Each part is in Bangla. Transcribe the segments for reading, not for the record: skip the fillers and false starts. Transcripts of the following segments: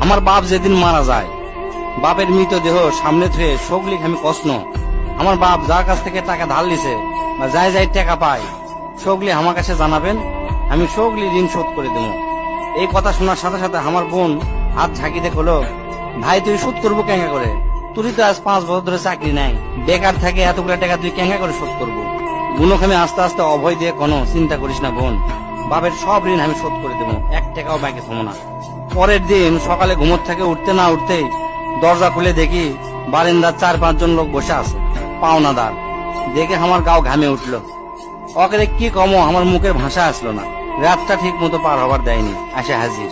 আমার বাপ যেদিন মারা যায়, বাপের মৃতদেহ সামনে থুয়ে শোকলিক আমি কষ্ণ। আমার বাপ যার কাছ থেকে টাকা ধার লিছে বা যাই যাই টাকা পায়, শোকলি আমার কাছে জানাবেন, আমি শোকলি ঋণ শোধ করে দেবো। এই কথা শোনার সাথে সাথে আমার বোন হাত ঝাঁকি দিয়ে হলো, ভাই তুই শোধ করবো কেঙ্গা করে? তুই তো আজ 5 বছর ধরে চাকরি নাই, বেকার থাকে, এতগুলা টাকা তুই কেঙ্গা করে শোধ করবো? বুনক আমি আস্তে আস্তে অভয় দিয়ে কোনো চিন্তা করিস না বোন, বাপের সব ঋণ আমি শোধ করে দেবো, 1 টাকাও ব্যাংকে থমো না। পরের দিন সকালে ঘুমোর থেকে উঠতে না উঠতেই দরজা খুলে দেখি বারান্দার 4-5 জন লোক বসে আছে, পাওনাদার। দেখে আমার গাও ঘামে উঠলো। অকেরে কি কমো, আমার মুখের ভাষা আসলো না। রাতটা ঠিক মতো পার হবার দেয়নি, আসে হাজির।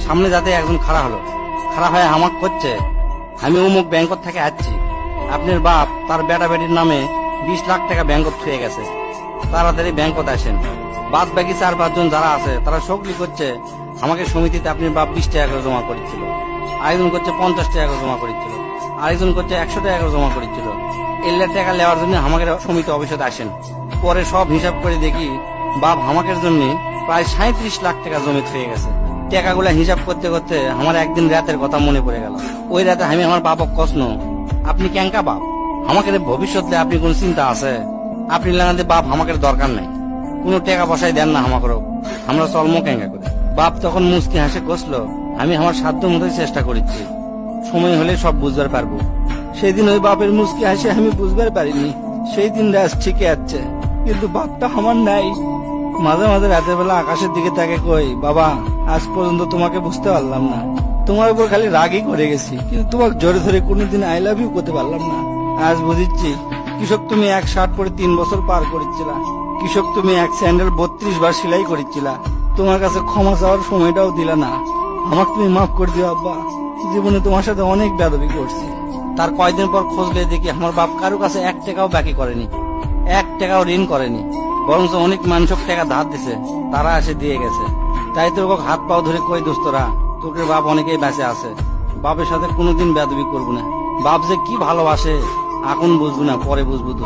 সামনে যাতে একজন খাড়া হলো, খাড়া হয়ে আমাকে করছে, আমি অমুক ব্যাংক থেকে আসছি, আপনার বাপ তার বেটা বেটির নামে 20 লাখ টাকা ব্যাংকত থুয়ে গেছে, তাড়াতাড়ি ব্যাংকত আসেন। বাদ বাকি 4-5 জন যারা আছে তারা শোকলি করছে, আমাকে সমিতিতে আপনার বাপ 20 টাকা করে জমা করেছিল, আরেকজন করছে 50 টাকা করে জমা করেছিল, আরেকজন করছে 100 টাকা করে জমা করেছিল। এল্লা টাকা নেওয়ার জন্য আমাকে সমিতি অফিসে আসেন। পরে সব হিসাব করে দেখি বাপ আমাকে জন্য প্রায় 37 লাখ টাকা জমি হয়ে গেছে। টাকাগুলা হিসাব করতে করতে আমার একদিন রাতের কথা মনে পড়ে গেল। ওই রাতে আমি আমার বাপক কষ্ণ, আপনি ক্যাঙ্কা বাপ, আমাকে ভবিষ্যতে আপনি কোন চিন্তা আছে? আপনি লাগাতে বাপ আমাকে দরকার নাই, কোনো টাকা পয়সায় দেন না আমাকেও, আমরা চলমো ক্যাঙ্কা করে। বাপ তখন মুচকি হাসে কষলো, আমি আমার সাধ্য মতোই চেষ্টা করেছি, সময় হলে সব বুঝবার পারবো। সেদিন ওই বাপের মুচকি হাসে আমি বুঝবার পারিনি। সেই দিন রাত ঠিকই আছে, কিন্তু বাপটা আমার নাই। মাঝে মাঝে রাতের বেলা আকাশের দিকে তাকে কই, বাবা আজ পর্যন্ত তোমাকে বুঝতে পারলাম না, তোমার উপর খালি রাগই করে গেছি, কিন্তু তোমাকে জোরে ধরে কোনোদিন আই লাভ ইউ করতে পারলাম না। আজ বুঝিচ্ছি, কৃষক তুমি 1 শার্ট পরে 3 বছর পার করেছিলা, কৃষক তুমি 1 স্যান্ডেল 32 বার সেলাই করেছিলা, তোমার কাছে ক্ষমা চাওয়ার সময়টাও দিলা না। আমাকে তুমি মাফ করে দিও আব্বা, জীবনে তোমার সাথে অনেক বেয়াদবি করছি। তার কয়েকদিন পর খোঁজলে দেখি আমার বাপ কারো কাছে 1 টাকাও বাকি করেনি, 1 টাকাও ঋণ করেনি, বরঞ্চ অনেক মানুষক টাকা ধার দিছে, তারা এসে দিয়ে গেছে। তাই তোর হাত পাও ধরে কই, দোস্তরা তোকে বাপ অনেকেই বেঁচে আছে, বাপের সাথে কোনোদিন বেয়াদবি করবো না। বাপ যে কি ভালোবাসে এখন বুঝবো না, পরে বুঝবো।